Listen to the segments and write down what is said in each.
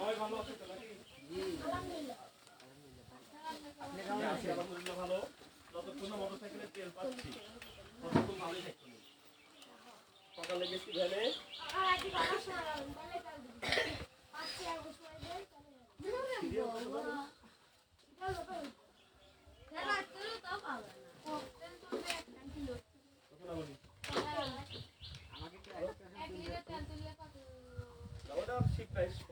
সবাই ভালো আছে তো নাকি? জি আলহামদুলিল্লাহ। আপনি কেমন আছেন? আলহামদুলিল্লাহ ভালো। যতক্ষণ না মোটরসাইকেলে তেল পাচ্ছি ততক্ষণ ভালোই থাকছি। সকালে গেছি ভ্যানে ঠিক নাই 50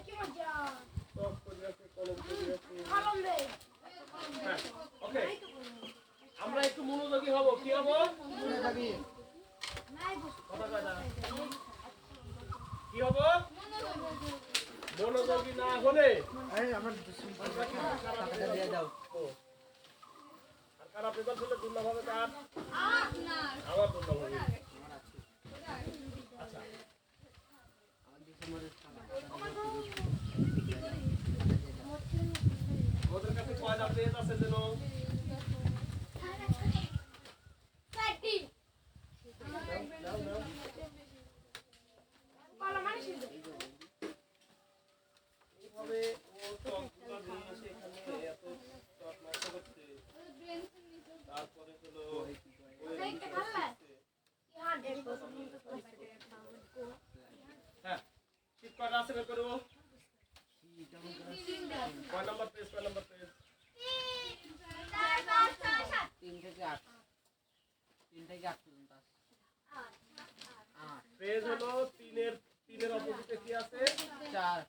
কিলো আমরা একটু মনোযোগী হব। কি হব? কি হব? মনোযোগী না হলে আমার খারাপ রেজাল্ট হলে দুর্নাম হবে কার? আমার দুর্নাম হবে। আচ্ছা ওদের কাছে কয়টা পেজ আছে যেন? এইভাবে ও চকগুলো নিয়ে এসে এখানে এত চক নষ্ট করছে। তারপরে হলো হ্যাঁ শীত কয়টা আছে বের করবো? কয় নাম্বার পেজ? কয় নাম্বার পেজ? 3 থেকে 8 পর্যন্ত আছে। পেজ হলো 3 এর অপোজিটে কি আছে? 4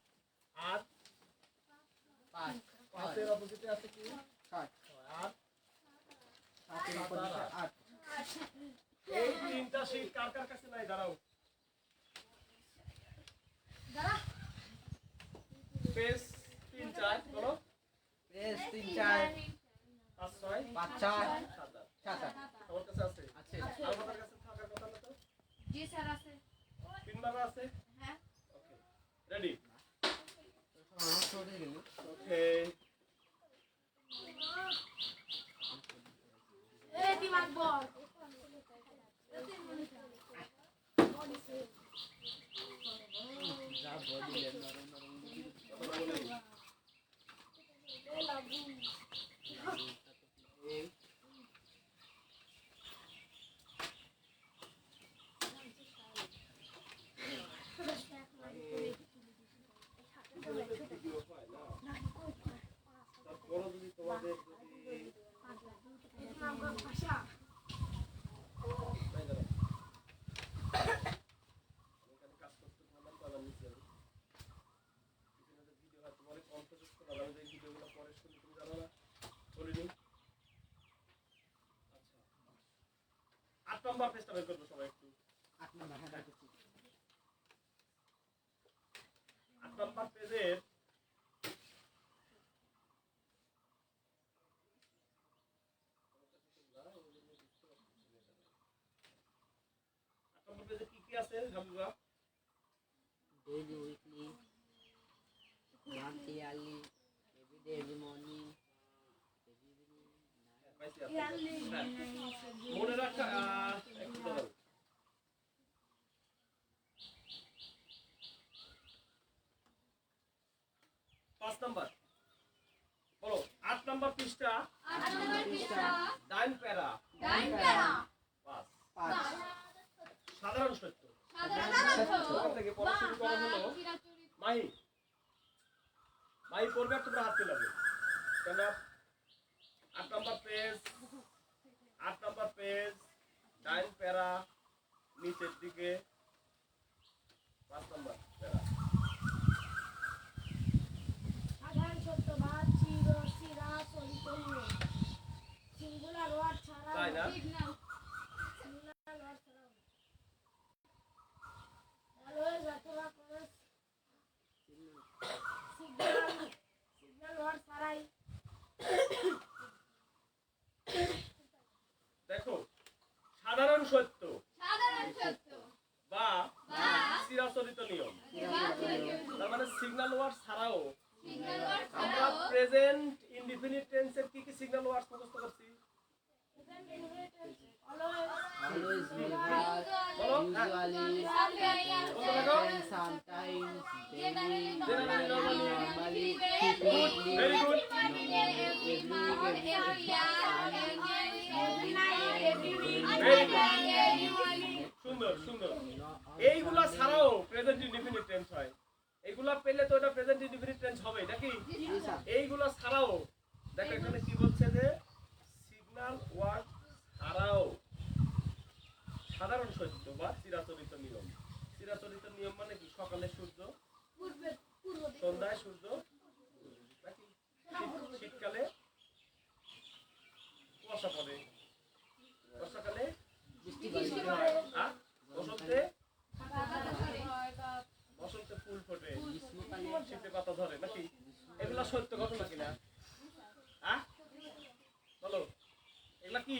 8 5 5 এর অপোজিটে আছে কি? 7 8 7 এর অপোজিটে 8। এই তিনটা শীট কার কার কাছে নাই? দাঁড়াও পেজ 3 4 বলো। পেজ 3 4 5 6 5 4 7 8 আমার কাছে আছে। আছে। আমাদের কাছে থাকার কথা না তো? জি স্যার আছে। 3 বার আছে? হ্যাঁ। Okay ready? ওকে এই দিমাগ বল। যা বডি নরম নাম্বার পেজটা বের করবো সবাই একটু। 8 নাম্বার হ্যাঁ দেখছি। 8 নাম্বার পেজের 8 নাম্বার পেজে কি কি আছে Habiba? Daily weekly monthly yearly everyday every morning মনে রাখা একটু দাঁড়াও। 5 নাম্বার বলো। 8 নাম্বার পৃষ্ঠা ডাইন প্যারা 5 সাধারণ সত্য। ওখান থেকে পড়া শুরু করা হলো। মাহি পড়বে, তোমরা হাত মিলাবে কেন? 8 নাম্বার পেজ ডাইন প্যারা নিচের দিকে 5 নাম্বার প্যারা। সাধারণ সত্য বা চিরা চলিত নিয়ম সিঙ্গুলার ওয়ার্ড ছাড়া তাই না? সিঙ্গুলার ওয়ার্ড ছাড়া অলওয়েজ অথবা কোনো সিগন্যাল ওয়ার্ড ছাড়াই। দেখো সাধারণ সত্য বা চিরাচরিত নিয়ম, তার মানে সিগন্যাল ওয়ার্ড ছাড়াও আমরা প্রেজেন্ট ইনডিফিনিট টেন্সের কি কি সিগন্যাল ওয়ার্ডস মুখস্থ করছি? অলওয়েজ always, never, বলো হ্যাঁ usually, and sometimes, daily, normally, frequently, very good সুন্দর সুন্দর এইগুলা ছাড়াও প্রেজেন্ট ইনডিফিনিট টেন্স হয় এইগুলা পেলে তো এটা প্রেজেন্ট ইনডিফিনিট টেন্স হবে নাকি এইগুলা ছাড়াও দেখো এখানে কি বলছে যে সিগন্যাল ওয়ার্ড ছাড়াও সাধারণ সত্য বা চিরাচরিত নিয়ম মানে কি সকালে সূর্য সন্ধ্যায় সূর্য নাকি শীতকালে কুয়াশা পড়ে বর্ষাকালে বৃষ্টি পড়ে। আর বসন্তে ফুল ফোটে শীতে পাতা ধরে নাকি এগুলা সত্য ঘটনা কিনা বলো এগুলা কি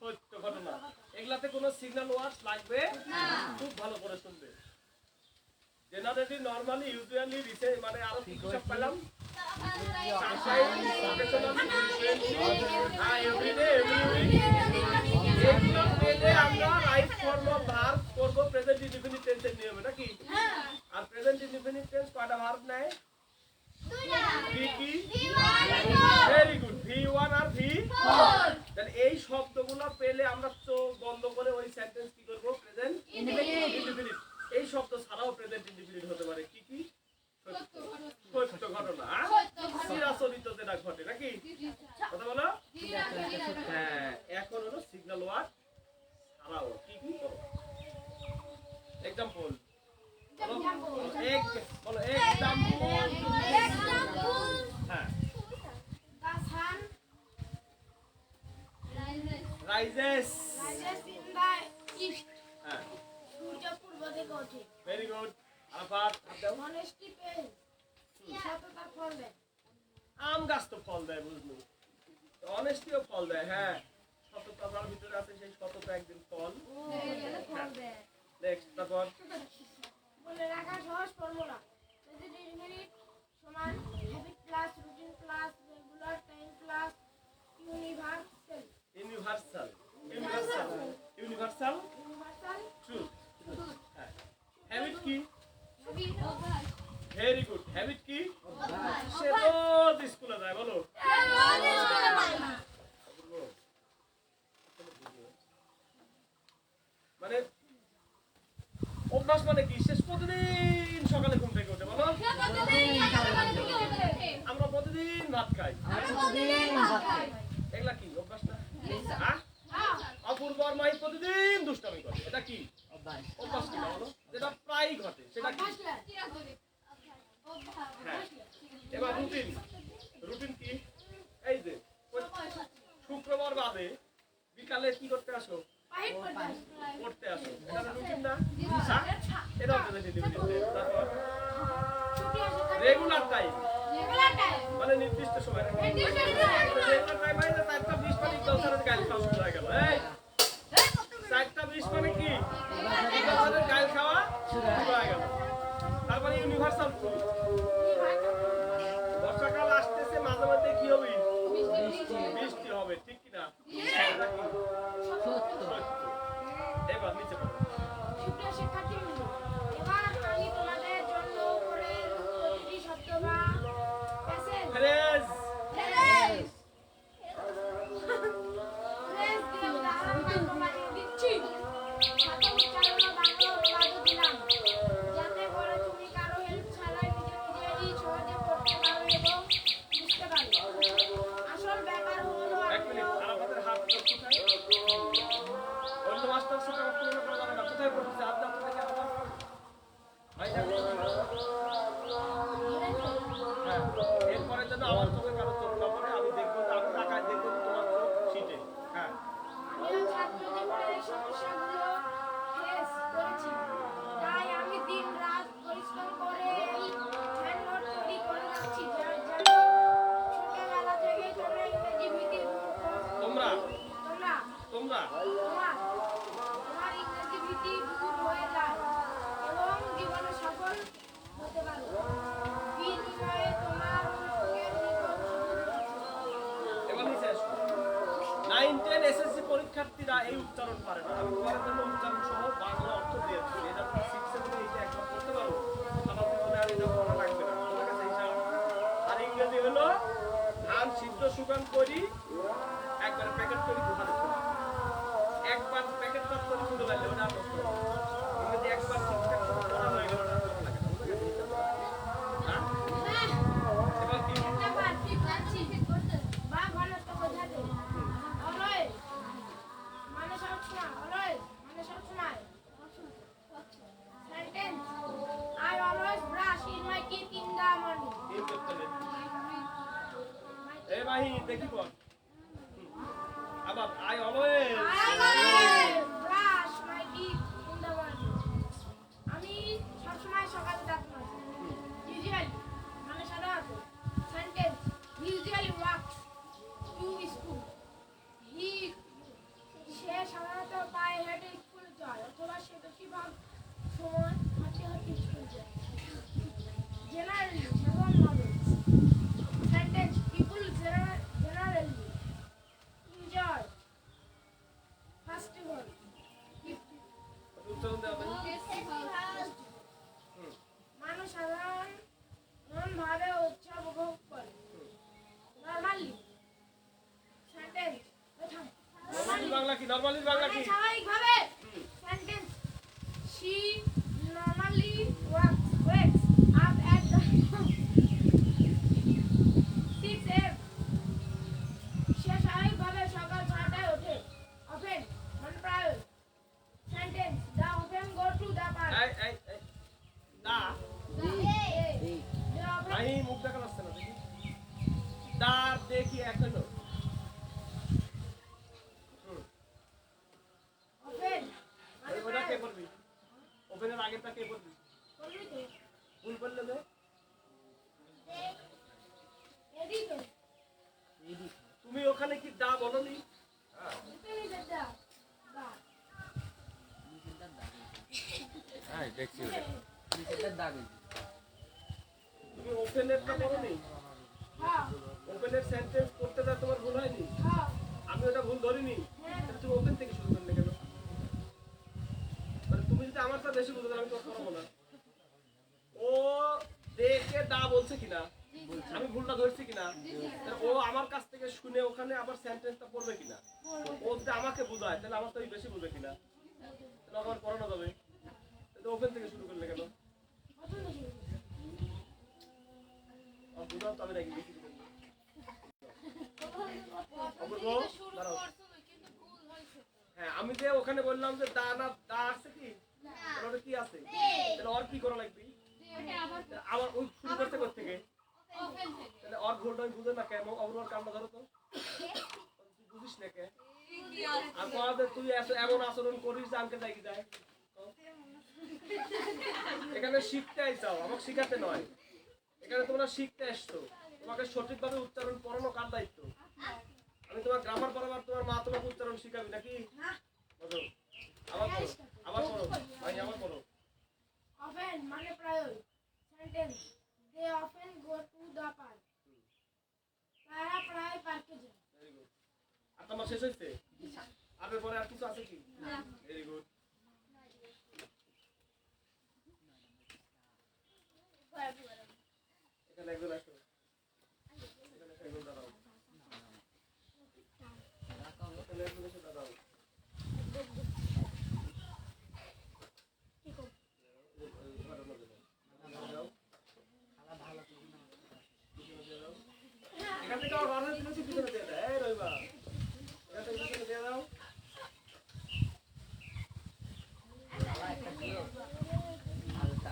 সত্য ঘটনা এগুলাতে কোনো সিগন্যাল ওয়ার্ড লাগবে খুব ভালো করে শুনবে জেনারেলি নরমালি ইউজুয়ালি মানে আরো কি সব পেলাম এগুলো পেলে আমরা রাইট ফর্ম অফ ভার্ব করব প্রেজেন্ট ইনডিফিনিট টেন্সের নিয়মে নাকি আর প্রেজেন্ট ইনডিফিনিট টেন্স কয়টা ভার্ব নেয় কি ভেরি গুড V1 আর V4 তাহলে এই শব্দগুলো পেলে আমরা চোখ বন্ধ করে ওই সেন্টেন্স কি করব প্রেজেন্ট ইনডিফিনিট এই শব্দ ছাড়াও প্রেজেন্ট ইনডিফিনিট হতে পারে কি সত্য ঘটনা চিরাচরিত যেটা ঘটে নাকি কথা বলো হ্যাঁ এখন হলো সিগন্যাল ওয়ার্ড ছাড়াও কি করো এক্সাম্পল বলো এক্সাম্পল হ্যাঁ রাইজেস in the east. হ্যাঁ সূর্য পূর্ব দিকে ওঠে। ভেরি গুড আরাফাত দাও Honesty pays. সততা ফল দেয়। আম গাছ তো ফল দেয় বুঝলো অনেস্টিও ফল দেয় হ্যাঁ সততা যার ভিতরে আছে সেই সততা একদিন ফল নেক্সট তারপর বলে রাখা সহজ ফর্মুলা প্রেজেন্ট ইনডিফিনিট সমান habit plus routine plus regular time plus universal universal truth হ্যাঁ হ্যাবিট কি ভেরি গুড হ্যাবিট কি সে রোজ স্কুলে যায় বলো মানে অভ্যাস মানে কি শেষ প্রতিদিন সকালে ঘুম থেকে ওঠে বলো আমরা প্রতিদিন ভাত খাই এগুলা কি অভ্যাস না অপূর্ব আর মাই প্রতিদিন দুষ্টামি করে এটা কি অভ্যাস কি বলো যেটা প্রায় ঘটে সেটা কি হ্যাঁ এবার রুটিন কি এই যে শুক্রবার বাদে বিকালে কি করতে আসো পড়তে আসো এটা রুটিন না এটা তারপর রেগুলার টাইম মানে নির্দিষ্ট সময় রেগুলার টাইম মানে 4:20 মিনিট দলসারের গাইল খাওয়া শুরু হয়ে গেল এই 4:20 মানে কি দলসারের গাইল খাওয়া শুরু হয়ে গেল তারপরে ইউনিভার্সাল বর্ষাকাল আসতেছে মাঝে মাঝে কি হবে বৃষ্টি হবে ঠিক কি না এবার নিচে পড়ো সুপ্রিয় শিক্ষার্থীবৃন্দ এবার আমি তোমাদের জন্য উপরের প্রতিটি শব্দ বা প্যাসেজ দিয়ে উদাহরণ বাক্য বানিয়ে দিচ্ছি সাথে উচ্চারণ ও বাক্য অনুবাদও দিলাম যাতে করে তুমি কারো হেল্প ছাড়াই নিজেরই সহজে পড়তে পারো এবং বুঝতে পারো আসল ব্যাপার হলো এক মিনিট আর আমাদের হাত কোথায় অন্য মাস্টার সাথে কথা বলে করা যাবে না কোথায় পড়তেছে হাত দাও থেকে আবার ভাই দেখো হ্যাঁ এরপরে যেন আমার চোখে কারো চোখ না পড়ে আমি দেখবো আমি তাকায় দেখবো তোমার চোখ শীতে হ্যাঁ আমিও ছাত্র জীবনের সমস্যাগুলো ফেস করেছি তাই আমি দিন রাত পরিশ্রম করে এই হ্যান্ড নোট তৈরি করে রাখছি যেন ছোটবেলা থেকে তোমরা ইংরেজি ভীতি তোমরা তোমার ইংরেজি ভীতি দূর হয়ে যায় এবং জীবনে সফল হতে পারো বিনিময়ে তোমার অন্যের নিকট এবার নিচে আসো 9-10 এসএসসি পরীক্ষার্থীরা এই উচ্চারণ পারে না। আমি তোমার জন্য উচ্চারণ সহ বাংলা অর্থ দিয়েছি। এটা তুমি 6 7 8 একবার করতে পারো, আমার জীবনে আর এটা পড়া লাগবে না। তোমার কাছে হিসাব। আর ইংরেজি হলো ধান সিদ্ধ শুকান করি একবার প্যাকেট করে দোকানে ফেলি। একবার প্যাকেট পাস করে শুরু করলে ওটা আর নষ্ট হবে না। ইংরেজি একবার ঠিকঠাক করে পড়া হয়ে গেল ওটা আর পড়া লাগে না। বুঝে গেছে হিসাব? হ্যাঁ? এবার কি? এবার ঠিক আছে বা ঘনত্ব বোঝাতে অলওয়েজ মানে সব সময় অলওয়েজ মানে সব সময় sentence I always brush in my teeth in the morning এই করতে নেই। এই ভাই দেখি বল। আবার I always I always brush my teeth in the morning. আমি সবসময় সকালে দাঁত মাজি। Usually মানে সাধারণত sentence he usually walks to school. সে সাধারণত পায়ে হেঁটে স্কুলে যায় অথবা সে বেশিরভাগ সময় হাঁটতে হাঁটতে স্কুল যায়। Generally সাধারণভাবে sentence people generally enjoy festival. উচ্চারণ দেওয়া হবে। মানুষ সাধারণভাবে উৎসব উপভোগ করে। নরমালি সেন্টেন্স নরমালি বাংলা কি? নরমালি বাংলা কি? স্বাভাবিকভাবে sentence she normally wakes up at the 6 a.m. সে স্বাভাবিকভাবে সকাল 6টায় ওঠে। Often মানে প্রায় sentence the often go to the park. এই দা The often আই মুখ দেখা যাচ্ছে না দেখি। দা দেখি এক হলো। often মানে ওটা কে প্রায় করবি? ওপেনের আগেরটা কে করবি? বলবি তো ভুল করলে নে। এদিকে তো তুমি ওখানে কি দা বলনি? এদিকে যা দা হ্যাঁ দেখছি ওটা নিচেরটা দাগ হয়েছে। তুমি ওপেনেরটা বলনি? হ্যাঁ ওপেনের সেন্টেন্স করতে যা তোমার ভুল হয়নি? হ্যাঁ আমি ওটা ভুল ধরিনি। হ্যাঁ তাহলে তুমি ওপেন থেকে শুরু করলে কেন? মানে তুমি যদি আমার সাথে বেশি বুঝো আমি তো করবো না। ও দেখে দা বলছে কিনা? আমি ভুলটা ধরছি কিনা? তাহলে ও আমার কাছ থেকে শুনে ওখানে আবার সেন্টেন্সটা পড়বে কিনা? ও যদি আমাকে বুঝায় তাহলে আমার তো বেশি বুঝবে কিনা? তাহলে আমার পড়ানো যাবে। তাহলে ওপেন থেকে শুরু করলে কেন? পছন্দ শুরু করো। আর বুঝাও তো আমি নাকি বেশি বুঝি না। অপূর্ব, দাঁড়াও। হ্যাঁ আমি যে ওখানে বললাম যে দা না দা আছে কি? তাহলে ওটা কি আছে? তাহলে ওর কি করা লাগবে? আবার ওই শুরু করতে থেকে তাহলে ওর ভুলটা আমি বুঝে না কেন? অপূর্বর কামটা ধরো তো। তুই বুঝিস না কে? আর পড়াতে তুই এমন আচরণ করিস যে আমাকে দেখি যায়। এখানে শিখতে আইসাও, আমাকে শিখাতে নয়। এখানে তোমরা শিখতে আসছো। তোমাকে সঠিকভাবে উচ্চারণ পড়ানো কার দায়িত্ব? আমি তোমার গ্রামার পড়াবার তোমার মা তোমাকে উচ্চারণ শিখাবি নাকি? বলো। আবার পড়ো। আবার পড়ো। ভাই আবার পড়ো। often মানে প্রায় sentence they often go to the park. তারা প্রায় পার্কে যায়। Very good. আর তোমার শেষ হইছে? আর পরে আর কিছু আছে কি? Very good. এখানে একজন আসো। এখানে একজন দাঁড়াও। এখানে একজন এসে দাঁড়াও। এখান থেকে আমার বার হয়ে কিছু পিছনে দিয়ে দেয়। এই রবিবার এখান থেকে পিছনে দিয়ে দাও। হালকা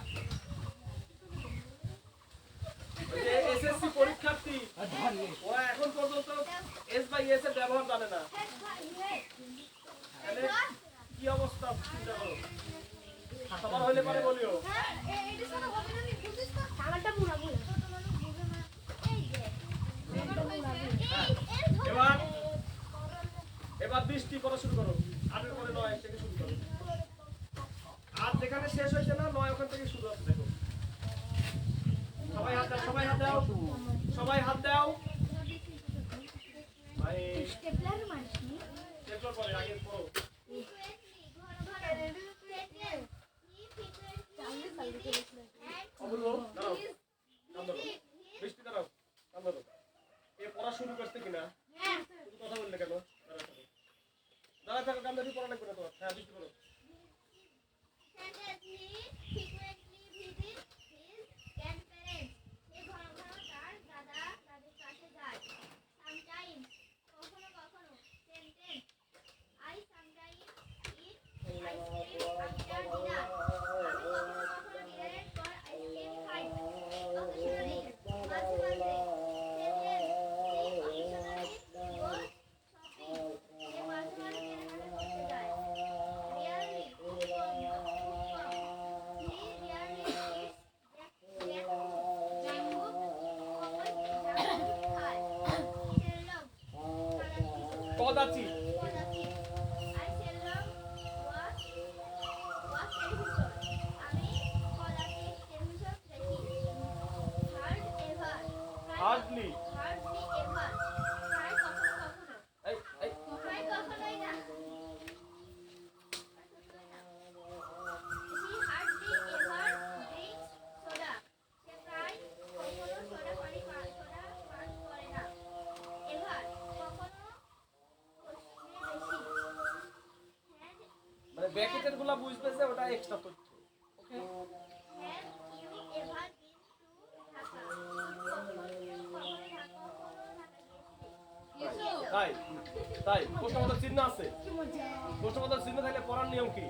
ওই যে এসএসসি পরীক্ষার্থী ওরা এখন পর্যন্ত এস বাই এস এর ব্যবহার জানে না। তাহলে কি অবস্থা চিন্তা করো। সবার হইলে পরে বলিও। আমারটা পুরা পুরা এবার এবার 20টি পড়া শুরু করো। 8 পরে 9 থেকে শুরু করো। আর যেখানে শেষ হয়েছে না 9 ওখান থেকে শুরু হচ্ছে দেখো। সবাই হাত দাও, সবাই হাত দাও, সবাই হাত দাও। ভাই স্টেপলার মারছি এরপর পরে আগে পড়ো। অবলো দাঁড়াও কান ধরো বৃষ্টি দাঁড়াও কান ধরো এ পড়া শুরু করতে কিনা তুমি কথা বললে কেন দাঁড়া থাকো কান ধরে পড়া লাগবে না তোমার হ্যাঁ বৃষ্টি করো কদাচি হার্ডলি এই এই মানে ব্র্যাকেটের গুলা বুঝতেছে ওটা এক্সট্রা তথ্য ওকে তাই তাই প্রশ্নবোধক চিহ্ন আছে প্রশ্নবোধক চিহ্ন থাকলে পড়ার নিয়ম কি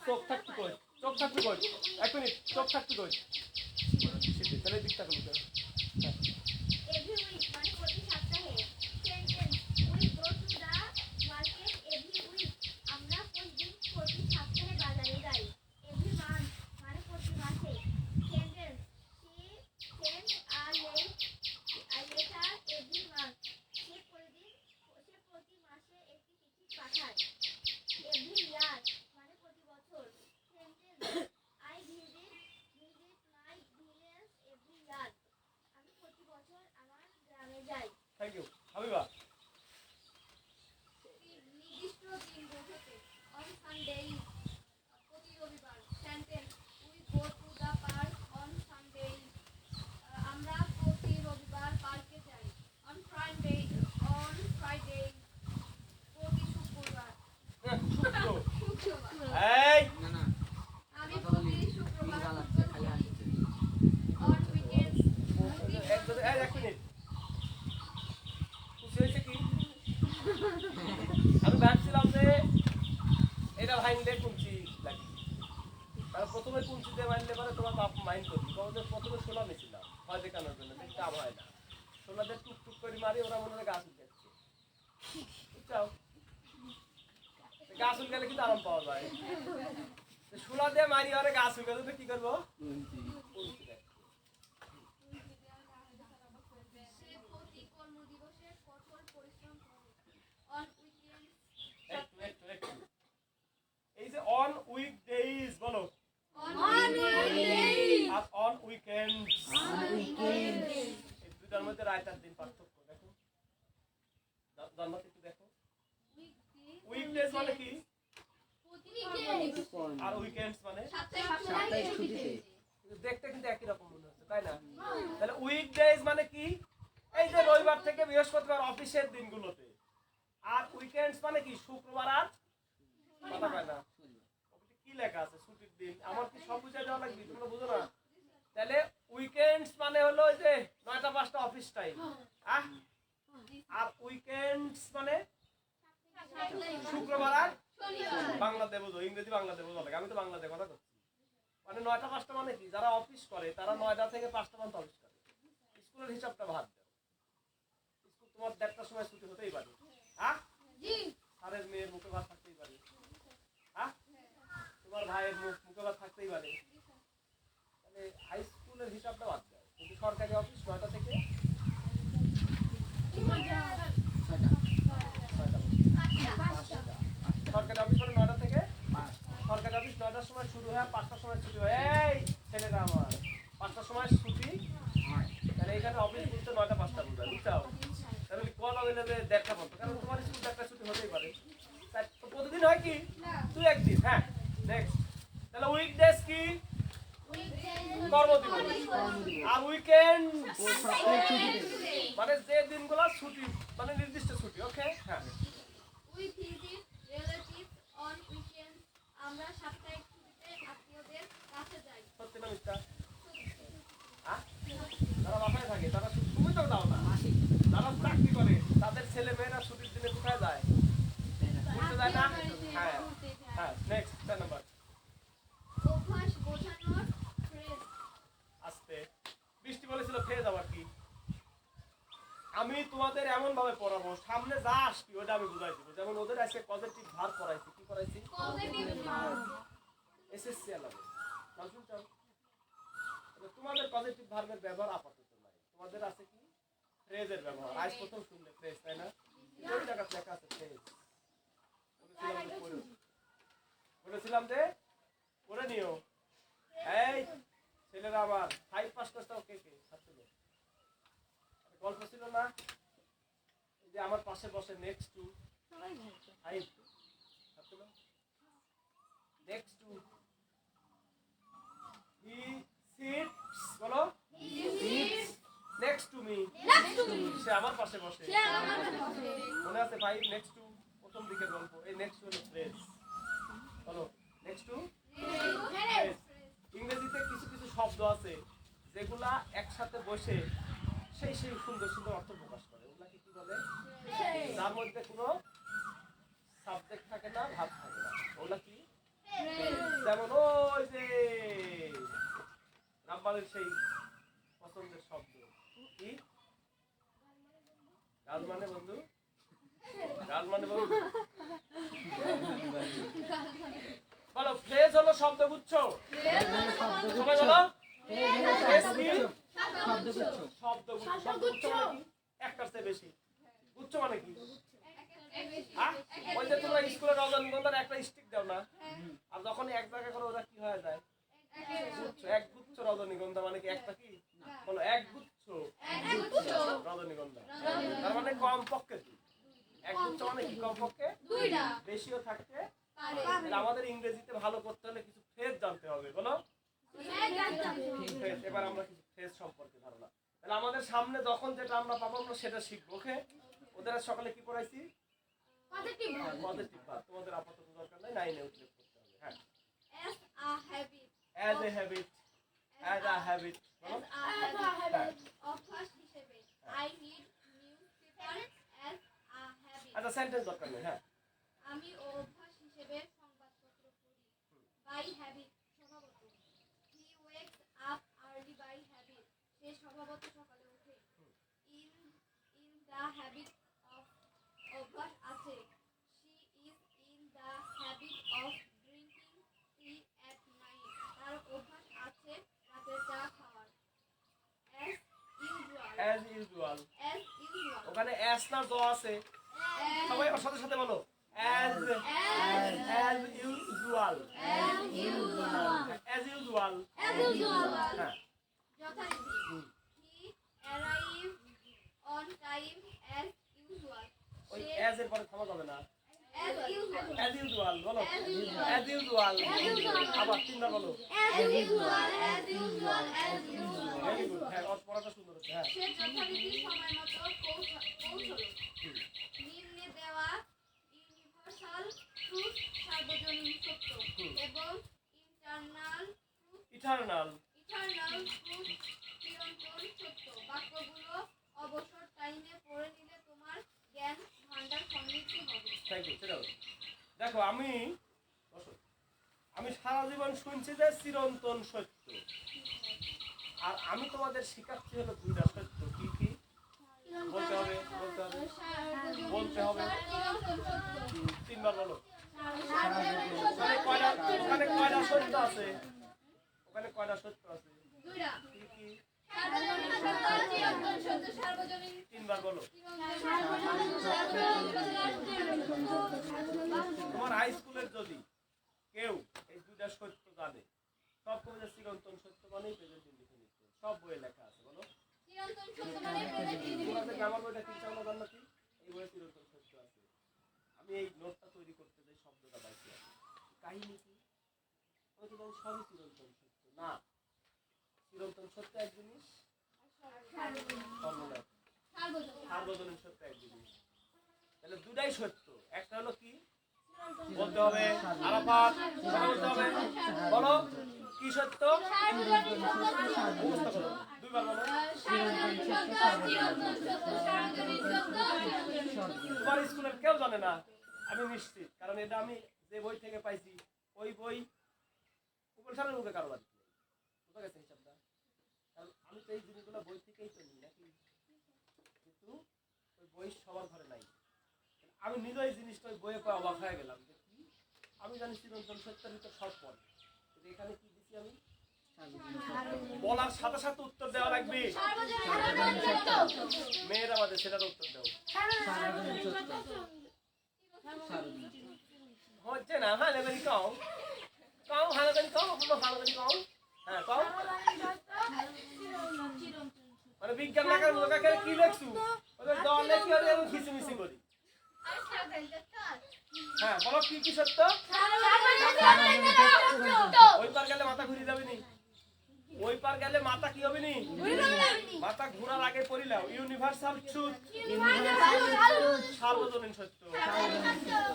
চোখ থাকতে কই চোখ থাকতে কই এক মিনিট চোখ থাকতে কই তাহলে দিকটা করুন থ্যাংক ইউ হাবিবা এই এক মিনিট আমি ভাবছিলাম যে এটা ভাইলে কুঞ্চি লাগে প্রথমে কুঞ্চিতে মারলে পরে তোমার বাপ মাইন্ড করবি প্রথমে শোনা নিয়েছিলাম ভয় দেখানোর জন্য, কিন্তু তা ভয় না। শোলাদের টুকটুক করে মারি, ওরা মনে হয় গাছ উঠেছে, বুঝছো? গাছ উঠে গেলে কিন্তু আরাম পাওয়া যায়। শোলা দিয়ে মারি ওরা গাছ উঠে গেলে কি করবো? এই যে অন উইকডেজ বলো, আর অন উইকেন্ডস, এই দুটার মধ্যে রাত আর দিন পার্থক্য দেখো, জন্মাতে একটু দেখো। উইকডেজ মানে কি আর উইকেন্ডস মানে? দেখতে কিন্তু একই রকম মনে হচ্ছে, তাই না? তাহলে উইকডেজ মানে কি? এই যে রবিবার থেকে বৃহস্পতিবার অফিসের দিনগুলোতে। আর উইকেন্ডস মানে কি? শুক্রবার আর কথা কয় না, কি লেখা আছে ছুটির দিন। আমার কি সব বুঝাই দেওয়া লাগবে? তোমরা বুঝো না? তাহলে উইকেন্ডস মানে হলো ওই যে 9টা 5টা অফিস টাইম, আর উইকেন্ডস মানে শুক্রবার আর বাংলাতে বুঝো, ইংরেজি বাংলাতে বুঝো লাগে, আমি তো বাংলাতে কথা করছি। মানে 9টা 5টা মানে কি? যারা অফিস করে তারা 9টা থেকে 5টা পর্যন্ত অফিস করে। স্কুলের হিসাবটা ভাত দাও, স্কুল তোমার 1:30টার সময় ছুটি হতেই পারে, স্যারের মেয়ের মুখে ভাত থাকতেই পারে, তোমার ভাইয়ের মুখে ভাত থাকতেই পারে। তাহলে হাই স্কুলের হিসাবটা বাদ দাও, কিন্তু সরকারি অফিস 9টা থেকে 6টা, সরকারি অফিস মানে 9টা থেকে, সরকারি অফিস 9টার সময় শুরু হয়, 5টার সময় ছুটি হয়। এই ছেলেরা আমার 5টার সময় ছুটি, তাহলে এখানে অফিস বলতে 9টা 5টা বোঝায়, বুঝছো? তাহলে কল হবে যে 1:30টা পর্যন্ত, কারণ তোমার স্কুল 1:00টা ছুটি হতেই পারে। প্রতিদিন হয় কি? 2-1 দিন। হ্যাঁ, নেক্সট। তাহলে উইকডেজ কি? কর্মদিবস। আর উইকেন্ড মানে যে দিনগুলো ছুটি, মানে নির্দিষ্ট ছুটি। ওকে, হ্যাঁ। We visit relatives on weekends. আমরা সাপ্তাহিক ছুটিতে আত্মীয়দের কাছে যাই। সত্যি না মিথ্যা? যারা বাসায় থাকে তারা তুমি তো দাও না, যারা চাকরি করে তাদের ছেলে মেয়েরা ছুটির দিনে কোথায় যায়? ঘুরতে যায় না? হ্যাঁ হ্যাঁ, নেক্সট 10 নাম্বার। অভ্যাস বোঝানোর ফ্রেজ। আস্তে বৃষ্টি বলেছিল ফেজ আবার কি? আমি তোমাদের এমন ভাবে পড়াবো, সামনে যা আসছি ওটা আমি বুঝাই দিব। যেমন ওদের আজকে পজিটিভ ভার্ব পড়াইছি, কি পড়াইছি? Positive verb. এসএসসি আলাদা নাম শুনছো? তোমাদের পজিটিভ ভার্বের ব্যবহার আপাতত নাই, তোমাদের আছে কি? ফ্রেজের ব্যবহার। আজ প্রথম শুনলে ফ্রেজ, তাই না? ওই জায়গা লেখা আছে ফ্রেজ। বলেছিলাম যে পড়ে নিও। এই ছেলেরা আমার 5 পাস করতে কে কে ছাত্র গল্প ছিল না? এই যে আমার পাশে বসে নেক্সট টু সবাই বলছে 5 ছাত্র নেক্সট টু হি সিটস, বলো he sits next to me. সে আমার পাশে বসে। মনে আছে 5 নেক্সট টু প্রথম দিকের গল্প। এই নেক্সট টু হলো ফ্রেজ, বলো নেক্সট টু ফ্রেজ। ইংরেজিতে কিছু কিছু শব্দ আছে যেগুলা একসাথে বসে সেই সেই সুন্দর সুন্দর অর্থ প্রকাশ করে। ওগুলাকে কি বলে? যার মধ্যে কোনো সাবজেক্ট থাকে না, ভাব থাকে না, ওগুলা কি? যেমন ওই যে রাব্বানের সেই পছন্দের শব্দ কি? গাল মানে বন্ধু, গাল মানে বন্ধু, বলো ফ্রেজ হলো শব্দগুচ্ছ। সবাই বলো ফ্রেজ কি? শব্দগুচ্ছ। শব্দগুচ্ছ মানে কি? একটার চেয়ে বেশি। গুচ্ছ মানে কি? ওই যে তোমরা স্কুলে রজনীগন্ধার একটা স্টিক দাও না, আর যখন এক জায়গায় করে ওরা কি হয়ে যায়? গুচ্ছ। এক গুচ্ছ রজনীগন্ধা মানে কি একটা কি? বলো এক গুচ্ছ রজনীগন্ধা, তার মানে কম পক্ষে এক গুচ্ছ মানে কি? কম পক্ষে দুইটা, বেশিও থাকতে পারে। আমাদের ইংরেজিতে ভালো করতে হলে কিছু ফ্রেজ জানতে হবে, বলো ফ্রেজ। এবার আমরা কিছু ফ্রেজ সম্পর্কে ধারণা। তাহলে আমাদের সামনে যখন যেটা আমরা পাবো আমরা সেটা শিখবো। ওকে, ওদের সকালে কি পড়াইছি? Positive verb. পজিটিভ ভার্ব তোমাদের আপাতত দরকার নাই, 9 এ উল্লেখ করতে হবে। হ্যাঁ, as a habit, as a habit, as a habit, বলো as a habit, অভ্যাস হিসেবে। I read newspaper as a habit. আচ্ছা, সেন্টেন্স দরকার নেই। হ্যাঁ, আমি অভ্যাস হিসেবে সংবাদপত্র পড়ি। by habit, স্বভাবত। He wakes up early by habit, সে স্বভাবত স্বভাবত সকালে উঠে in in the habit of অভ্যাস আছে she is in the habit of drinking tea at night তার অভ্যাস আছে রাতে চা খাওয়ার অ্যাজ ইউজুয়াল as usual ওখানে অ্যাস না জ আছে সবাই আমার সাথে সাথে বলো অ্যাজ ইউজুয়াল হ্যাঁ যথারীতি he arrived on time as usual ওই অ্যাজ এর পরে থামা যাবে না as usual অ্যাজ ইউজুয়াল বলো As usual. অ্যাজ ইউজুয়াল আবার তিনবার বলো as usual ভেরি গুড হ্যাঁ ওর পড়াটা সুন্দর হচ্ছে হ্যাঁ সে যথারীতি সময় মতো পৌঁছলো নিম্নে দেওয়া ইউনিভার্সাল ট্রুথ সার্বজনীন সত্য এবং ইটারনাল ট্রুথ চিরন্তন সত্য বাক্যগুলো অবসর টাইমে পড়ে নিলে তোমার জ্ঞান ভান্ডার সমৃদ্ধ হবে থ্যাংক ইউ সেটা দেখো আমি সারা জীবন শুনছি যে চিরন্তন সত্য আর আমি তোমাদের শিখাচ্ছি হলো দুইটা সত্য কি কি বলতে হবে তিনবার বলো ওখানে কয়টা সত্য আছে ওখানে কয়টা সত্য আছে কি কি তিনবার বলো তোমার হাই স্কুলের যদি কেউ এই দুইটা সত্য জানে সব কবিতা চিরন্তন সত্য মানেই প্রেজেন্ট ইনডিফিনিট সব বইয়ে লেখা আছে বলো তোমাদের গ্রামার বইটা কি চাও না জানো কি এই বইয়ে চিরন্তন সত্য আছে আমি এই নোটটা তৈরি করতে যাই শব্দটা পাইছি কাহিনী কি আমি তো জানি সবই চিরন্তন সত্য না চিরন্তন সত্য এক জিনিস সার্বজনীন সত্য এক জিনিস তাহলে দুটাই সত্য একটা হলো কি বলতে হবে আরাফাত বলতে হবে বলো কি সত্য দুইবার বলো তোমার স্কুলের কেউ জানে না আমি নিশ্চিত কারণ এটা আমি যে বই থেকে পাইছি ওই বই উপর সালের মুখে কারো বাড়ি বুঝা গেছে হিসাবটা কারণ আমি তো এই জিনিসগুলো বই থেকেই তো নিই নাকি কিন্তু ওই বই সবার ঘরে নাই আমি নিজে এই জিনিসটা ওই বইয়ে পাই অবাক হয়ে গেলাম যে কি আমি জানি চিরন্তন সত্যের ভিতর সব পড়ে কিন্তু এখানে কি দিছি আমি বলার সাথে সাথে উত্তর দেওয়া লাগবে মেয়েরা আমাদের সেটার উত্তর দাও হচ্ছে না হ্যাঁ লেবেন কও কও ভালো করে কও ভালো করে কও হ্যাঁ কও মানে বিজ্ঞান লেখার লোকাকে কি লেখছু ওদের দলে কি হলে আমি খিচিমিচি করি হ্যাঁ বলো কি কি সত্য ওই পার গেলে মাথা ঘুরে যাবে নি ওই পার গেলে মাথা কি হবে নি মাথা ঘোরার আগে পড়িলাও ইউনিভার্সাল ট্রুথ সার্বজনীন সত্য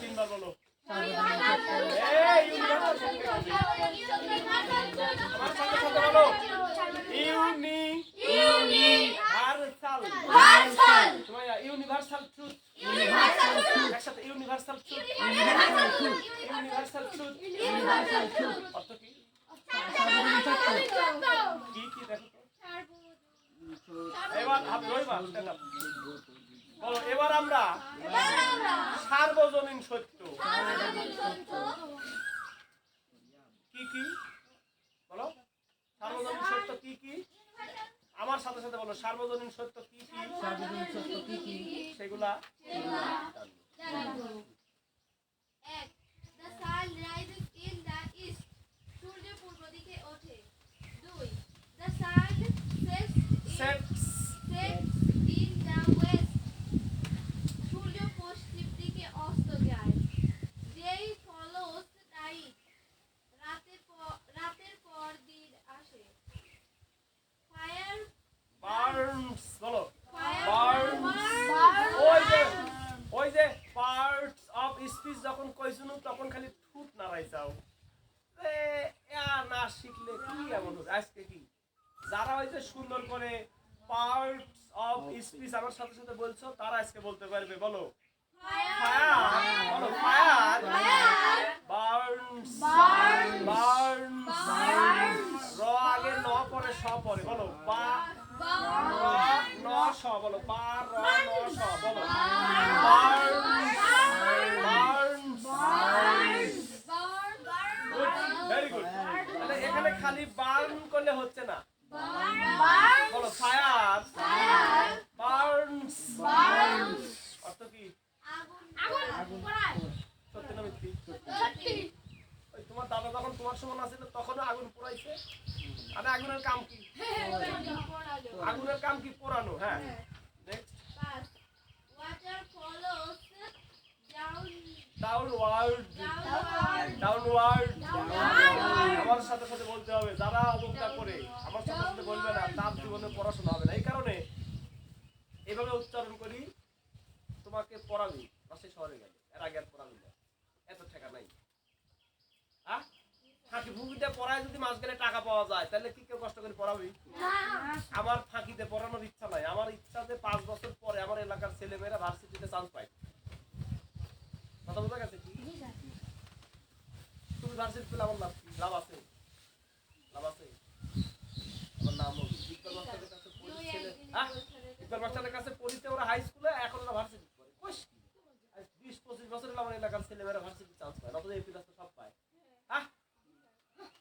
তিনবার বলো এই ইউনিভার্সাল সত্য আমার সাথে সাথে বলো ইউনিভার্সাল ট্রুথ একসাথে ইউনিভার্সাল ট্রুথ অর্থ কি কি কি দেখো তো এবার বলো এবার আমরা সার্বজনীন সত্য কি কি বলো সার্বজনীন সত্য কি কি আমার সাথে সাথে বলো সার্বজনীন সত্য কি কি সেগুলা এক the sun rises in the east সূর্য পূর্ব দিকে ওঠে 2 the sun sets in the west সূর্য পশ্চিম দিকে অস্ত যায় day follows night রাতের পর দিন আসে fire burns বলো burns ওই যে পার্টস অফ স্পিচ যখন কইছুন তখন খালি ঠুট নাড়াই যাও না শিখলে কি এমন হবে আজকে কি যারা ওই যে সুন্দর করে পার্টস অফ স্পিচ আমার সাথে সাথে বলছো তারা আজকে বলতে পারবে বলো ফায়ার বলো ফায়ার বার্নস র আগে ন পরে স পরে বলো বলো বার র ন স বলো ভেরি গুড। তাহলে এখানে খালি বার্ন করলে হচ্ছে না, বলো ফায়ার বার্নস। অর্থ কি? সত্যি না মিথ্যি? ওই তোমার দাদা যখন তোমার সমান আছিল তখনও আগুন পোড়াইছে। আরে আগুনের কাম কি? আগুনের কাম কি? পোড়ানো। হ্যাঁ নেক্সট ডাউনওয়ার্ড। ডাউনওয়ার্ড আমার সাথে সাথে বলতে হবে। যারা অবজ্ঞা করে আমার সাথে সাথে বলবে না তার জীবনে পড়াশোনা হবে না। এই কারণে এইভাবে উচ্চারণ করি, তোমাকে পড়াবি পাশে শহরে গেলে, এর আগে আর পড়াবি না, এত টাকা নাই। হ্যাঁ ফাঁকি ফুঁকিতে পড়ায় যদি মাস গেলে টাকা পাওয়া যায় তাহলে কি কেউ কষ্ট করে পড়াবি? আমার ফাঁকিতে পড়ানোর ইচ্ছা নাই। আমার ইচ্ছা যে 5 বছর পরে আমার এলাকার ছেলেমেয়েরা ভার্সিটিতে চান্স পায়। কথা বোঝা গেছে কি? তুমি ভার্সিটি পেলে আমার লাভ কি? লাভ আছে, লাভ আছে। আমার নাম ইকবাল মাস্টারের কাছে পড়ি ছেলে, ইকবাল মাস্টারের কাছে পড়িতে ওরা হাই স্কুলে, এখন ওরা ভার্সিটি পড়ে। কোশ কি 20-25 বছর হলো আমার এলাকার ছেলেমেয়েরা ভার্সিটি চান্স পায়, অথচ এই প্লাস তো সব পায়। হ্যাঁ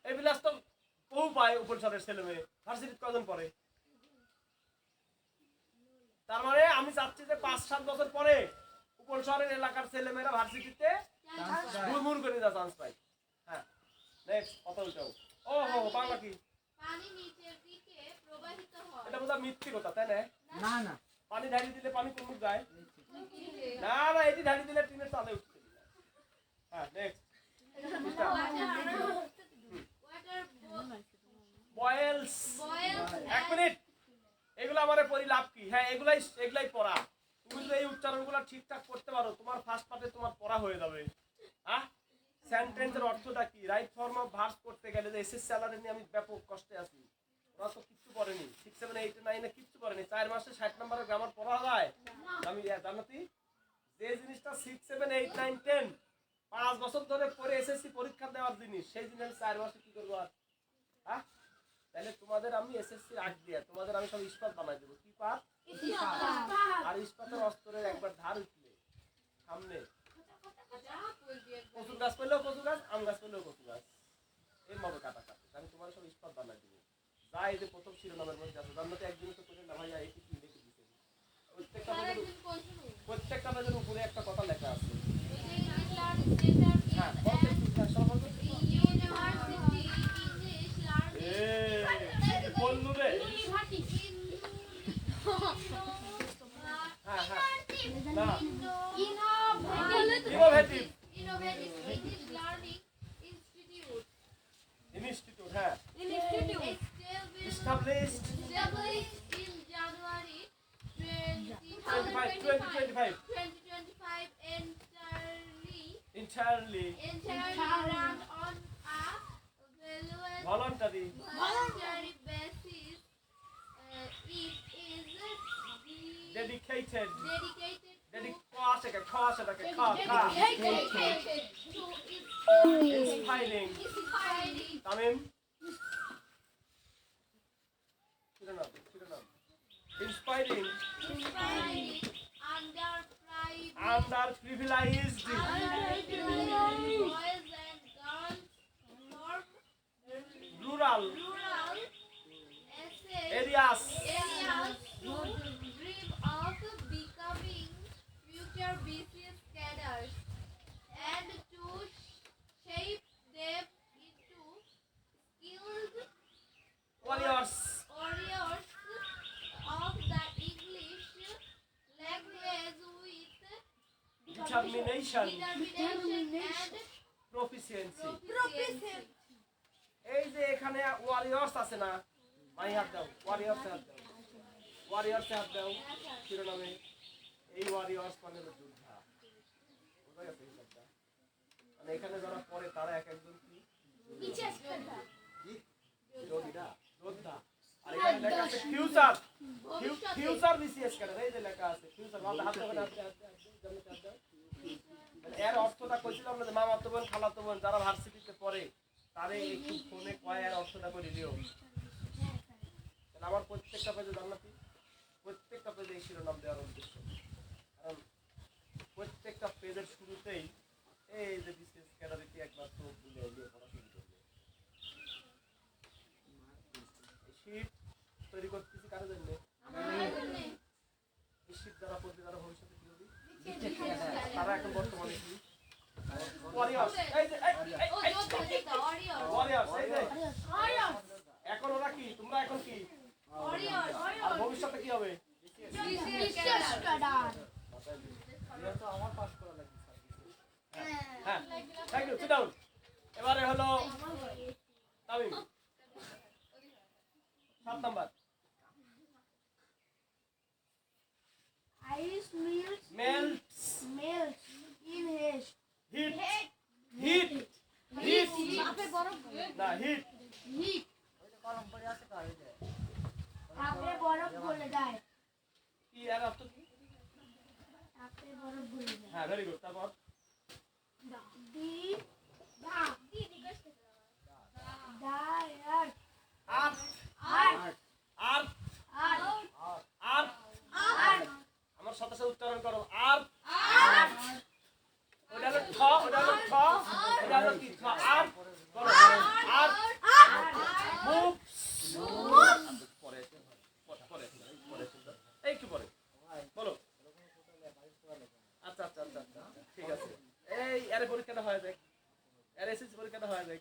এই প্লাস তো বহু পায়। উপলশহরের ছেলেমেয়ে ভার্সিটি কজন পড়ে? তার মানে আমি চাচ্ছি যে 5-7 বছর পরে উপলশহরের এলাকার ছেলেমেয়েরা ভার্সিটিতে মুড়মুড় করে যা চান্স পায়। হ্যাঁ নেক্সট কথা উল্টাও। ও হো বাংলা কি? পানি নিচের দিকে প্রবাহিত হয়। এটা বোধহয় মিথ্যে কথা, তাই না? না না পানি ঢালি দিলে পানি কোন মুখ যায়? না না, এটি ঢালি দিলে টিনের চালে উঠছে। হ্যাঁ নেক্সট বয়েলস। এক মিনিট, এগুলো আমারে পড়ি লাভ কি? হ্যাঁ এগুলাই পড়া। তুমি যদি এই উচ্চারণগুলো ঠিকঠাক করতে পারো তোমার ফার্স্ট পার্টে তোমার পড়া হয়ে যাবে। হ্যাঁ সেন্টেন্সের অর্থটা কি? রাইট ফর্ম অফ ভার্ব করতে গেলে যে এসএস স্যালারি নিয়ে আমি ব্যাপক কষ্টে আছি। ওরা তো কিচ্ছু পড়েনি, 6, 7, 8, 9 কিচ্ছু পড়েনি। 4 মাসে 60 নম্বরের গ্রামার পড়া যায়? আমি জানাতি যে জিনিসটা 6, 7, 8, 9, 10 5 বছর ধরে পড়ে এসএসসি পরীক্ষা দেওয়ার জিনিস, সেই জিনিস 4 মাসে কি করবো আর? হ্যাঁ তাহলে তোমাদের আমি এসএসসি আগ দিয়ে তোমাদের আমি সব ইস্পাত বানাই দেবো। কি পাত? আর ইস্পাতের অস্ত্রের একবার ধার উঠলে সামনে কচু গাছ পেলেও কচু গাছ, আম গাছ পেলেও কচু গাছ, এর মতো কাটা কাটে। আমি তোমার সব ইস্পাত বানাই দেবো। যা এই যে প্রথম শিরোনামের মধ্যে আছে জান্নাতে একদিন তো করে না ভাইয়া এটি কি লিখে দিতে প্রত্যেকটা পেজের উপরে একটা কথা লেখা আছে। হ্যাঁ বলতে বললু রে। হ্যাঁ হ্যাঁ না ইনোভেটিভ ইনস্টিটিউট। হ্যাঁ established in January 2025 entirely run on a voluntary basis. It is dedicated dedicated to inspiring Tamim inspiring underprivileged boys and girls from rural areas areas who dream of becoming future BCS cadres and to shape them into skilled warriors of the English language with determination and proficiency। proficiency. এই যে এখানে Warriors আছে না, মাই হাত দাও, Warriors হাত দাও, Warriors হাত দাও শিরোনামে। এই ওয়ারিয়র্স মানে হলো যোদ্ধা। বুঝা গেছে হিসাবটা? মানে এখানে যারা পড়ে তারা এক একজন কি যোদ্ধা যোদ্ধা। আর এখানে লেখা আছে ফিউচার ফিউচার বিসিএস ক্যাডার। এই যে লেখা আছে ফিউচার, হাত দাও হাত দাও। এর অর্থটা কইছিলাম না যে মামাতো বোন খালাতো বোন যারা ভার্সিটিতে পড়ে তারে একটু ফোনে কয় এর অর্থটা করে দিও। তাহলে আমার প্রত্যেকটা পেজে জান্নাতি প্রত্যেক প্রত্যেকটা পেজে এই শিরোনাম দেওয়ার উদ্দেশ্য, কারণ প্রত্যেকটা পেজের শুরুতেই এই যে বিসিএস ক্যাডারিটি একবার তো ভুলে এলিয়ে পড়া শুরু করবে। শীত তৈরি করতেছি কারোর জন্য, এই শীত দ্বারা পড়বে তারা ভবিষ্যতে কি হবে, তারা এখন বর্তমানে কি ওয়ারিয়র্স, এই যে ওয়ারিয়র্স, এই যে এখন ওরা কি, তোমরা এখন কি, আর ভবিষ্যতে কি হবে, আমার পাস করা লাগবে। হ্যাঁ থ্যাংক ইউ, সিট ডাউন। এবারে হলো Tamim 7 number. Ice melts melts, in haste. Heat, heat, heat, না হিট, Heat. কলম পড়ে আছে কার এই যে তাপে বরফ গলে যায়। কি এর অর্থ কি? তাপে বরফ গলে যায়। হ্যাঁ ভেরি গুড। তারপর আমার সাথে সাথে উচ্চারণ করো, আর ওটা হলো ঠ, ওটা হলো ঠ, এটা হলো কি, ঠ, আর করো, আর মুভ, পরে পরে পরে এই কি পরে বলো। আচ্ছা আচ্ছা আচ্ছা আচ্ছা ঠিক আছে। এই আরে পরীক্ষাটা হয় দেখ, আরে এসএসসি পরীক্ষাটা হয় দেখ।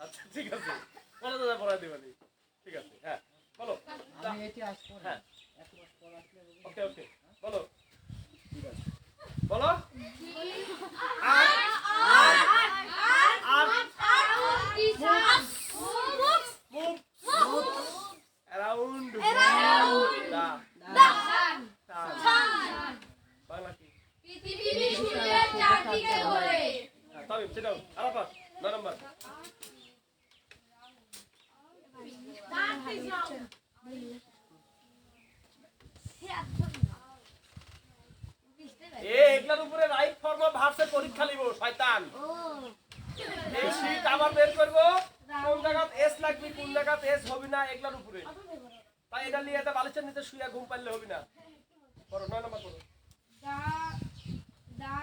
আচ্ছা ঠিক আছে, বলো দাদা পড়াই দিবেন। ঠিক আছে হ্যাঁ বলো। আমি এটি আসবো না। হ্যাঁ এক মাস পর আসলে ওকে ওকে বলো ঠিক আছে। বলো। আর আর মুভ অ্যারাউন্ড দা বাংলা কি? তবে সেটাও আরাফাত 9 নম্বর। এগুলার উপরে রাইট ফর্ম অফ ভার্সের পরীক্ষা নিব শয়তান। এই শীট আবার বের করবো কোন জায়গাত এস লাগবে কোন জায়গাত এস হবে না এগুলার উপরে। তাই এটা নিয়ে এটা বালিশের নিচে শুয়ে ঘুম পাইলে হবে না। করো 9 নম্বর করো। The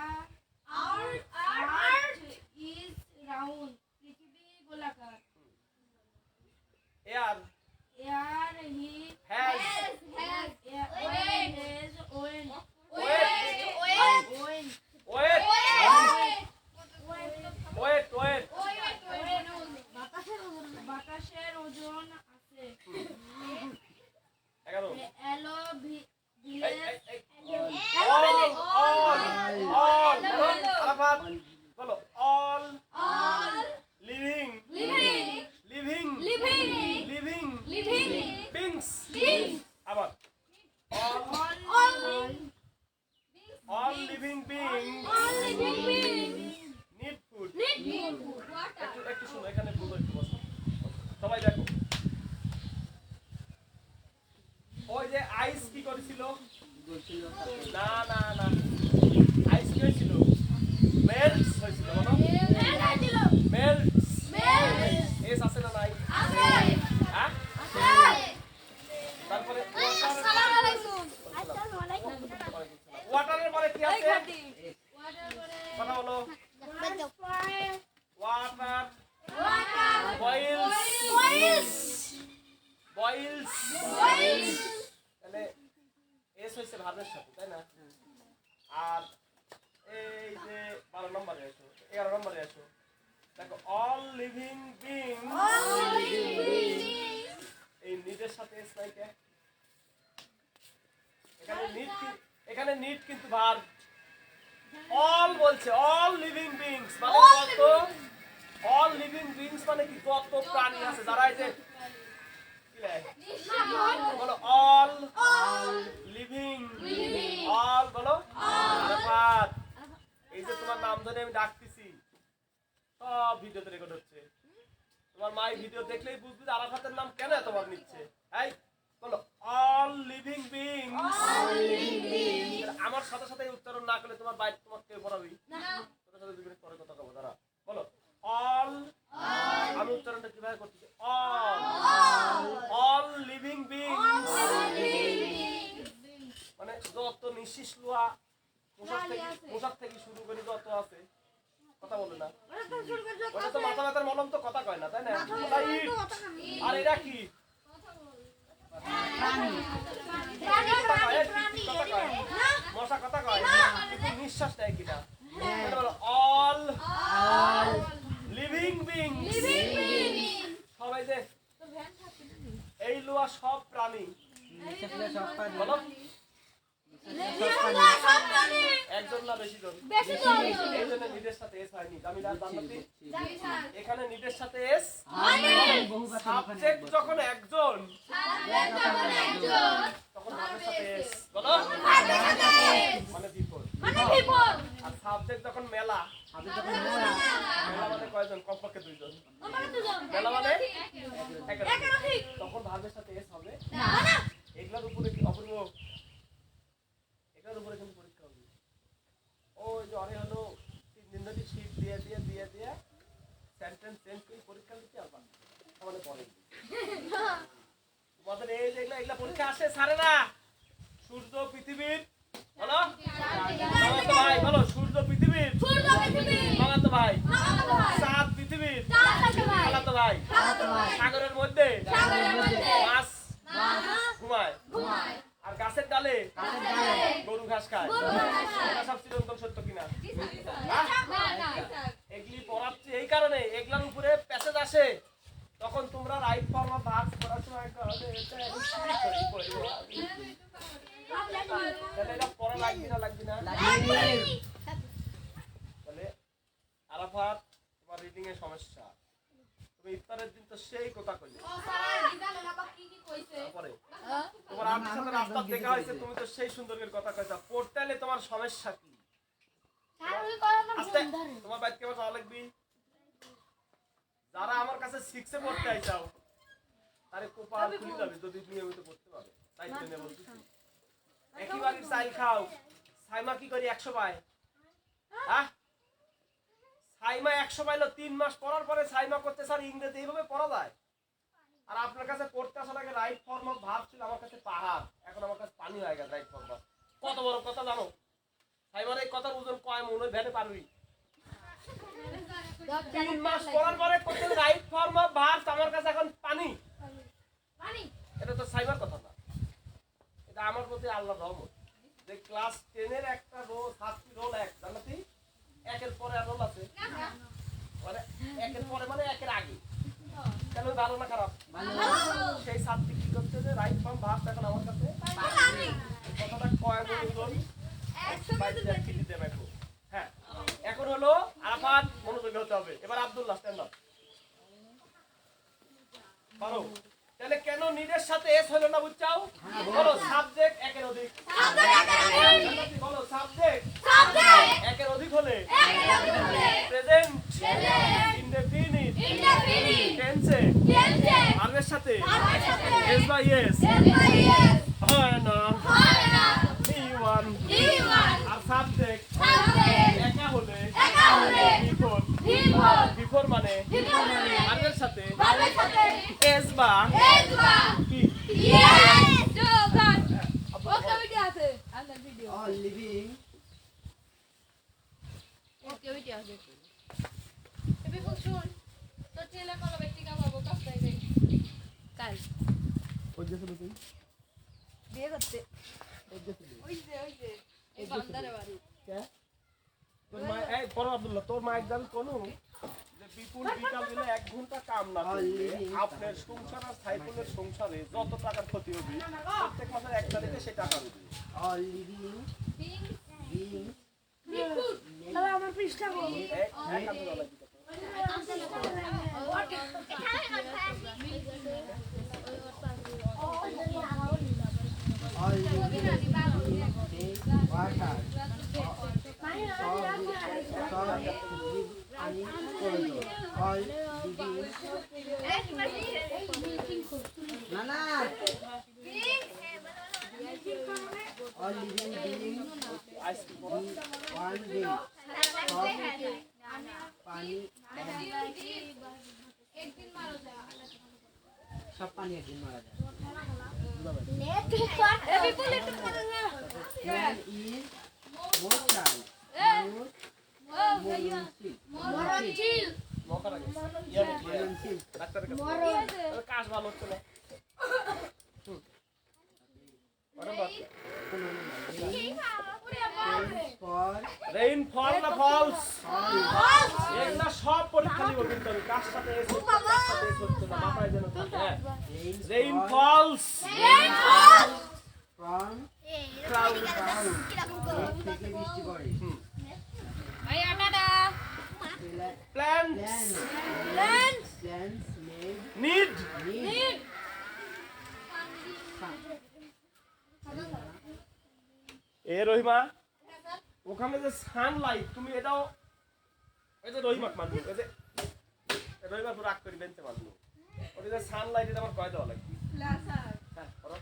earth is round. পৃথিবী গোলাকার। Air Air he has air has own. Weight weight weight weight বাতাসের ওজন আছে। 11 এলো এই এই all আরাফাত বলো all living beings আবার all living beings need food। একটু শুনো এখানে ভুল একটু বসো সবাই দেখো। ওই যে আইস কি করেছিল, না না না আইস কি হয়েছিল, মেল্টস হয়েছিল। বলো মেল্টস, এস আছে না নাই, হ্যাঁ তারপরে ওয়াটারের পরে কি আছে কথা বলো। ওয়াটার বয়েলস তাহলে এস হয়েছে ভার্বের সাথে তাই না। আর এই যে 12 নম্বরে আসো 11 নম্বরে আসো দেখো অল লিভিং বিংস এই নিডের সাথে এস নাই কে, এখানে নিড কিন্তু ভার্ব। অল বলছে অল লিভিং বিংস মানে কত, অল লিভিং বিংস মানে কি কত প্রাণী আছে যারা এই যে বলো অল লিভিং, অল বলো আরাফাত। এই যে তোমার নাম ধরে আমি ডাকতেছি সব ভিডিওতে রেকর্ড হচ্ছে, তোমার মাই ভিডিও দেখলেই বুঝবে যে আরাফাতের নাম কেন তোমার নিচ্ছে। এই বলো অল লিভিং বিংস। আমার সাথে সাথে উচ্চারণ না করলে তোমার বাইরে তোমার কেউ পড়াবি না, তোর সাথে 2 মিনিট পরে কথা বলবো দাঁড়া। বলো অল, আমি উচ্চারণটা কিভাবে করতেছি, অল লিভিং বিংস নিঃশ্বাস লওয়া পোশাক থেকে শুরু করে যত আছে কথা বলে না ওটা তো মাথা ব্যথার মলম তো কথা কয় না তাই না আর এরা কি মশা কথা কয় কিন্তু নিঃশ্বাস নেয় কিনা অল লিভিং বিং সবাই যে এই লোয়া সব প্রাণী বলো একজন না বেশি জন এই জন্য নিদের সাথে এস হয়নি আমি জানলাম এখানে নিদের সাথে এস সাবজেক্ট যখন একজন তখন ভার্বের সাথে এস বলো মানে বিপদ আর সাবজেক্ট যখন মেলা মেলা মানে কয়জন কমপক্ষে দুইজন মেলা মানে তখন ভার্বের সাথে এস হবে এগুলোর উপরে কি অপূর্ব এগুলোর উপরে কিন্তু পরীক্ষা হবে ওই যে অরে হলো 3 দিন ধরে শীট দিয়ে সেন্টেন্স চেঞ্জ করে পরীক্ষা দিতে আসবা আমাদের পরে তোমাদের এই যে এগুলা পরীক্ষা আসে ছাড়ে না সূর্য পৃথিবীর বলো মামাতো ভাই বলো সূর্য পৃথিবীর মামাতো ভাই চাঁদ পৃথিবীর খালাতো ভাই সাগরের মধ্যে মাছ ঘুমায় আর গাছের ডালে গরু ঘাস খায় এটা সব চিরন্তন সত্য কিনা এগুলি পড়াচ্ছি এই কারণে এগুলার উপরে প্যাসেজ আসে তখন তোমরা রাইট ফর্ম অফ ভার্ব পড়ার সময় এটা পড়া লাগবে না তাহলে আরাফাত তোমার রিডিং এর সমস্যা তুমি ইফতারের দিন তো সেই কথা কইলে তারপরে তোমার আপনার সাথে রাস্তা দেখা হয়েছে তুমি তো সেই সুন্দরের কথা কইতা পোর্টালে তোমার সমস্যা কি তোমার বাইক কেমন যাওয়া লাগবি যারা আমার কাছে 6 এ পড়তে আইছাও তারে কোপাল খুলে যাবে যদি নিয়মিত পড়তে পারো তাই জন্য বলছি একই বাড়ির চাল খাও সাইমা কি করি 100 পায় হ্যাঁ সাইমা 100 পাইলো 3 মাস পড়ার পরে সাইমা করতে স্যার ইংরেজি এইভাবে পড়া যায় আর আপনার কাছে পড়তে আসার আগে রাইট ফর্ম অফ ভার্ব ছিল আমার কাছে পাহাড় এখন আমার কাছে পানি হয়ে গেছে রাইট ফর্ম কত বড় কথা জানো সাইমার এই কথার ওজন কয় মন ওই ভেটে পারবি 3 মাস পড়ার পরে করতে রাইট ফর্ম অফ ভার্ব আমার কাছে এখন পানি এটা তো সাইমার কথা না এটা আমার প্রতি আল্লাহর রহমত যে ক্লাস 10 এর একটা রোল ছাত্রী রোল এক জানাতি একের পরে আর রোল আছে মানে একের পরে মানে একের আগে কেন ভালো না খারাপ সেই ছাত্রী কি করতে যে রাইট ফর্ম ভার্ব এখন আমার কাছে কথাটা কয় মনোযোগ 100 দিতে পারবো হ্যাঁ এখন হলো আরাফাত মনোযোগী হতে হবে এবার আব্দুল্লাহ স্ট্যান্ড আপ পারো তাহলে কেন নিদের সাথে এস হলো না বুঝছাও বলো সাবজেক্ট একের অধিক বলো সাবজেক্ট একের অধিক হলে প্রেজেন্ট ইনডেফিনিট টেন্সে ভার্বের সাথে এস বা ইয়েস হয় না ই1 আর সাবজেক্ট একা হলে বিফোর মানে ভার্বের সাথে এস বা কি all living বিয়ে করতে ওই যে এই বান্দারে বাড়ি তোর মা এই পর আব্দুল্লাহ তোর মা একদম কোন যে বিপুল বিকাল দিলে 1 ঘন্টা কাম না করলে আপনার সংসার আর সাইফুলের সংসারে যত টাকার ক্ষতি হবে প্রত্যেক মাসের 1 তারিখে সেই টাকা দিবে all living being তাহলে আমার পৃষ্ঠা বল এক হাজার ডলার দিতে all living take water all living Nana all living being one day पानी सब पानी एक दिन मारा जाए Man is mortal. মরণশীল মকার আগে ইয়া বলি মরণশীল। ডাক্তারের কাছে ওর কাজ ভালো হচ্ছে না For রেইন ফল না ফলস এগুলা সব পরীক্ষা নিব কিন্তু আমি কার সাথে এস হচ্ছে কার সাথে এস হচ্ছে না মাথায় যেন থাকে হ্যাঁ রেইন ফলস from ক্লাউড মেঘ থেকে বৃষ্টি পড়ে। ভাইয়া tata plants Plants made need need এ রহিমা ওখানে যে সানলাইট তুমি এটাও এই যে রহিমাক মানবো এই যে রহিমার পুরো রাগ করি বেনতে মানবো ওটা যে সানলাইট এটা আমার কয় দেওয়া লাগবে হ্যাঁ করো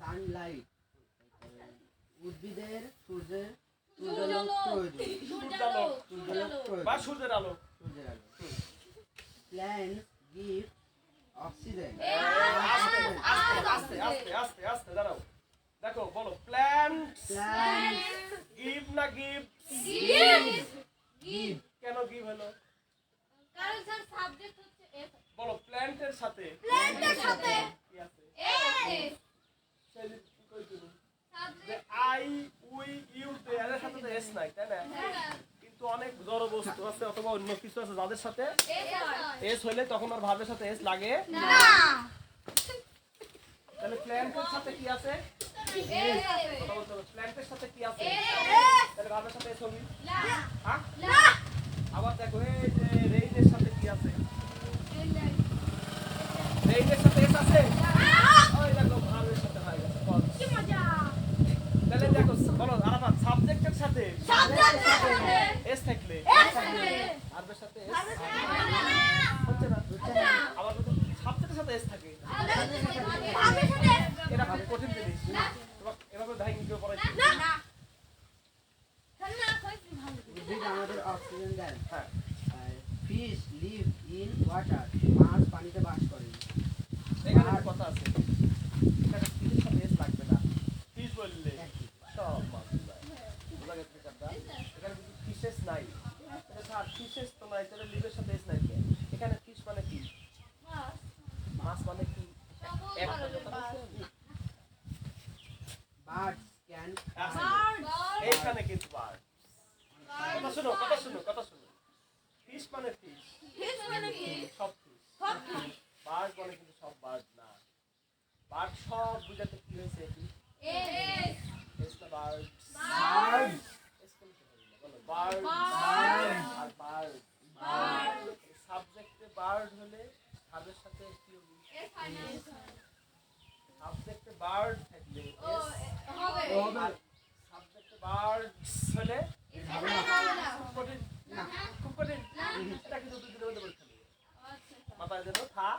sunlight উদ্ভিদের সূর্যালোক প্রয়োজন। সূর্যালোক সূর্যালোক বা প্রয়োজন। সূর্যের আলো সূর্যের আলো। Plants give oxygen. আস্তে আস্তে আস্তে আস্তে আস্তে দাঁড়াও দেখো বলো প্ল্যান্টস Plants গিভ না গিভ give কেন গিভ হলো কারণ স্যার সাবজেক্ট হচ্ছে এস বলো প্ল্যান্টের সাথে প্ল্যান্টের সাথে কি আছে এস সেটা কি কই তুমি যে আই উই ইউ তে এর সাথে তো এস নাই তাই না কিন্তু অনেক জড় বস্তু আছে অথবা অন্য কিছু আছে যাদের সাথে এস হইলে তখন আর ভাবের সাথে এস লাগে তাহলে প্ল্যান্টের সাথে কি আছে কথা বলতে হবে প্ল্যান্টের সাথে কি আছে তাহলে ভাবের সাথে এস হবে হ্যাঁ আবার দেখো এই যে রেইনের সাথে কি আছে রেইনের সাথে এস আছে ওই দেখো ভাবের সাথে হয়ে গেছে false। তাহলে দেখো বলো আরাফাত সাবজেক্টের সাথে এস থাকলে ভার্বের সাথে এস হচ্ছে না আবার যদি সাবজেক্টের সাথে এস থাকে এটা খুব কঠিন জিনিস এভাবে ধাই কেউ পড়াইছে উদ্ভিদ আমাদের অক্সিজেন দেয়। হ্যাঁ ফিশ লিভ ইন ওয়াটার মাছ পানিতে বাস করে। এখানে একটা কথা আছে এখানে ফিশের সাথে এস লাগবে না ফিশ বললে সব মাছ বোঝা গেছে ব্যাপারটা এখানে কিন্তু ফিশেস নাই তাহলে স্যার ফিশেস তো নাই তাহলে লিভের সাথে এস নাই কেন? এখানে ফিশ মানে কি মাছ মানে কি একটা কথা বলছেন? বার্ডস ক্যান এইখানে কিন্তু বার্ড কথা শুনো ফিশ মানে ফিশ সব ফিশ বার্ড মানে কিন্তু সব বার্ড না বার্ড সব বুঝাতে কি হয়েছে কি এস না বার্ড এস কোন বলো বার্ড আর বার্ড সাবজেক্টে বার্ড হলে ভার্বের সাথে কি হবে সাবজেক্টে বার্ড থাকলে আর সাবজেক্টে বার্ডস হলে খুব কঠিন খুব কঠিন এটা কিন্তু দুই দিনের মধ্যে পরীক্ষা নেবে মাথায় যেন থা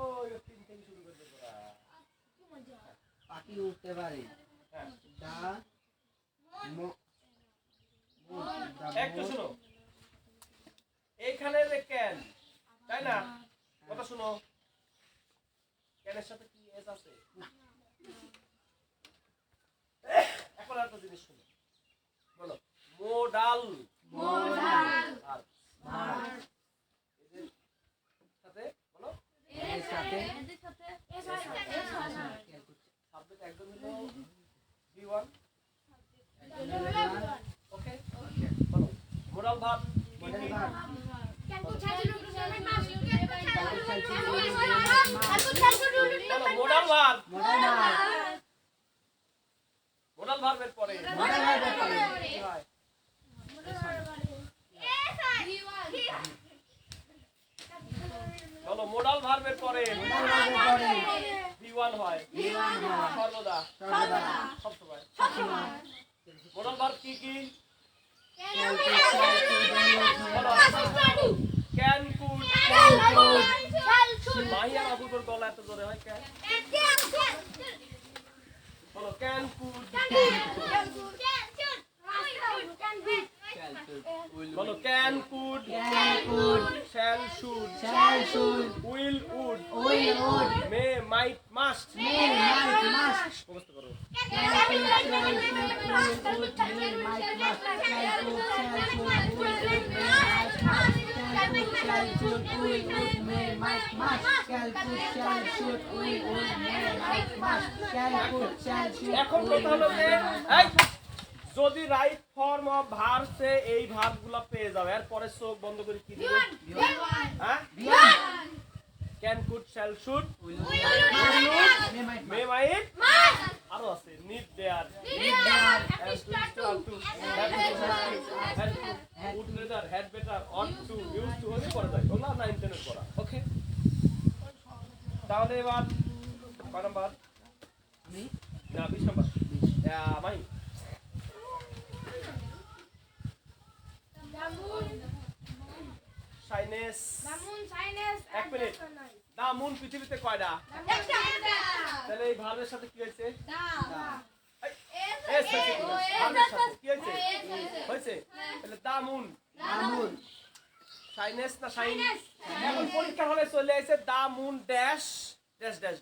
ওই তিন থেকে শুরু করে দেবো পাখি উঠতে পারে। হ্যাঁ একটু শুনো এইখানে যে ক্যান তাই না কথা শুনো ক্যানের সাথে কি এস আছে এখন একটা জিনিস শুনো বলো মোডাল আর এদের সাথে বলো সাবজেক্ট একদম হলো V1 ওকে বলো modal verb modal verb modal ভার্বের পরে কি হয় বলো মোডাল ভার্বের পরে V1 হয় সর্বদা সব সময় মোডাল ভার্ব কি কি ক্যান কুড মাহিয়া বাবুর গলা এত জোরে হয় কেন বলো ক্যান কুড বলো can could shall should will would may might must মুখস্থ করো এখন কথা হলো যে এই যদি রাইট ফর্ম অফ ভার্বসে এই ভার্বগুলো পেয়ে যাও এরপরে চোখ বন্ধ করে কি দিবে হ্যাঁ can could shall should may might আরো আছে need dare would rather had better ought to use to হলে পড়া যায় ওগুলো 9 10 এর পড়া ওকে তাহলে এবার কয় নাম্বার আমি না 20 নাম্বার মাই সাইনেস এক মিনিট দা মুন পৃথিবীতে কয়টা তাহলে এই ভার্বের সাথে কি হয়েছে এস হয়েছে ভার্বের সাথে কি হয়েছে হয়েছে তাহলে দা মুন আমুল সাইনেস না সাইন এখন পরীক্ষা হলে চলে আসে the moon dash dash dash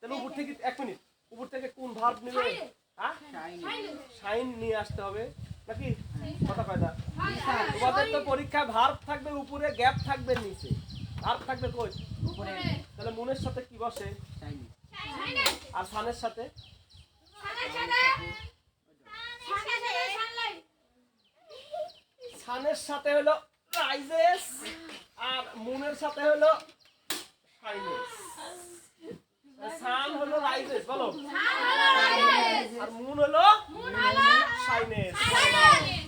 তাহলে উপর থেকে এক মিনিট উপর থেকে কোন ভার্ব নেবে হ্যাঁ সাইন নিয়ে আসতে হবে নাকি কথা কয়টা তোমাদের তো পরীক্ষায় ভার্ব থাকবে উপরে গ্যাপ থাকবে নিচে ভার্ব থাকবে কই উপরে তাহলে মুনের সাথে কি বসে চাইনি আর সানের সাথে সানের সাথে হলো রাইজেস আর মুনের সাথে হলো সাইনেস সান হলো রাইজেস বলো আর মুন হলো সাইনেস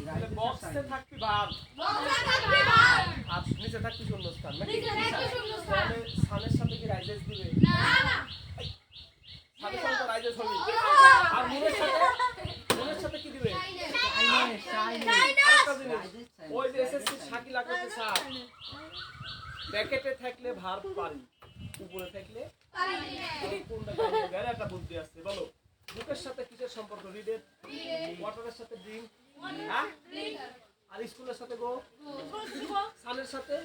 তাহলে বক্সে থাকবি ভার্ব আর নিচে থাকবি শূন্যস্থান নাকি তাহলে সানের সাথে কি রাইজেস দিবে সানের সাথে রাইজেস হবে আর মুনের সাথে কি দিবে আরেকটা জিনিস ওই যে এসএসসি শাকিল আকাতে সাপ ব্র্যাকেটে থাকলে ভার্ব পারি উপরে থাকলে কোনটা গেলে একটা বুদ্ধি আসছে বলো বুকের সাথে কিসের সম্পর্ক রিডের ওয়াটারের সাথে ড্রিঙ্ক হ্যাঁ আর স্কুলের সাথে গো সানের সাথে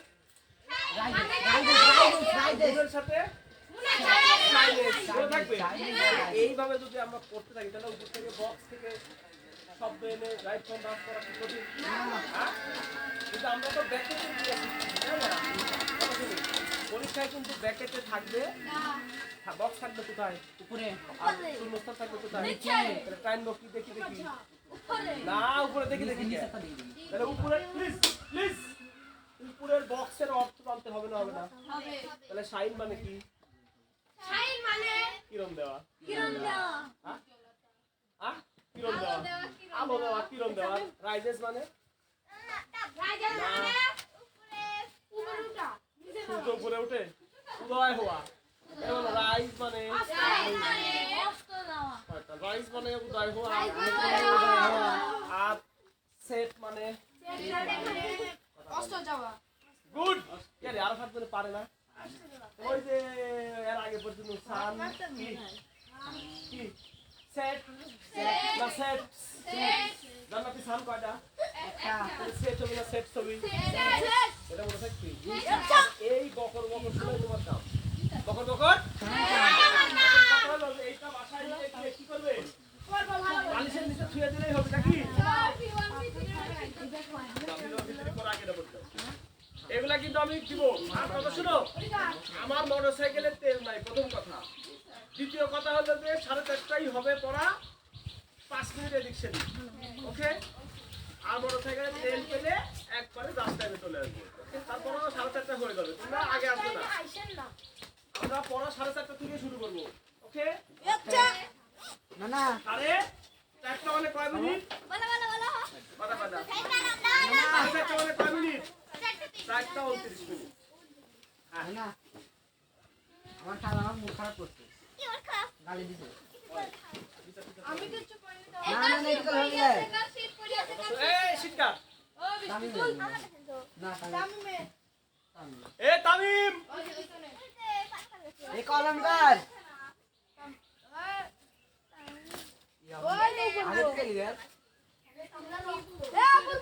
মুনের সাথে থাকবে এইভাবে যদি আমরা করতে থাকি তাহলে উপর থেকে বক্স থেকে শব্দ এনে রাইট ফর্ম ডান্স করা কি কঠিন হ্যাঁ কিন্তু আমরা তো ব্র্যাকেটে পরীক্ষায় কিন্তু ব্র্যাকেটে থাকবে বক্স থাকবে কোথায় উপরে আর শূন্যস্থান থাকবে কোথায় তাহলে টাইম বক্স কি দেখি না উপরে দেখি তাহলে উপরে প্লিজ প্লিজ উপরের বক্সের অর্থ জানতে হবে না হবে না তাহলে সাইন মানে কি কিরণ দেওয়া কিরণ দেওয়া আলো দেওয়া কিরণ দেওয়া রাইজেস মানে সূর্য উপরে উঠে উদয় হওয়া রাইজ মানে রাইজ মানে উদয় হওয়া আর সেট মানে গুড কে আরো সাত করে পারে না ওই যে এর আগে পর্যন্ত সান কি সেট না সেট জান্নাতি সান কয়টা একটা সেট হবে না সেট ছবি এটা মনে থাকবি এই বকর শুনে তোমার কাম বকর এইটা বাসায় নিয়ে কি করবে বালিশের নিচে ছুঁয়ে দিলেই হবে নাকি এগুলা কিন্তু আমি দিব আর কথা শুনো আমার মোটরসাইকেলের তেল নাই প্রথম কথা দ্বিতীয় কথা হলো যে 4:30টাই হবে পড়া 5 মিনিট এদিক সেদিক ওকে আর মোটরসাইকেলের তেল পেলে একবারে রাস্তায় চলে আসবে ওকে তারপরে 4:30টা হয়ে যাবে তোমরা আগে আসবে না আমরা পড়া 4:30টা থেকে শুরু করব ওকে না না আরে 4টা মানে কয় মিনিট কথা কথা 4টা মানে কয় মিনিট 4টা 29 মিনিট হ্যাঁ না আমার খালা আমার মুখ খারাপ করছে গালি দিছে আমি কিছু করি না না না এটা হয়ে যায় এই শিক্ষা দামি না দামি এ তামিম এই কলমকার ওই আগে থেকে গেল এ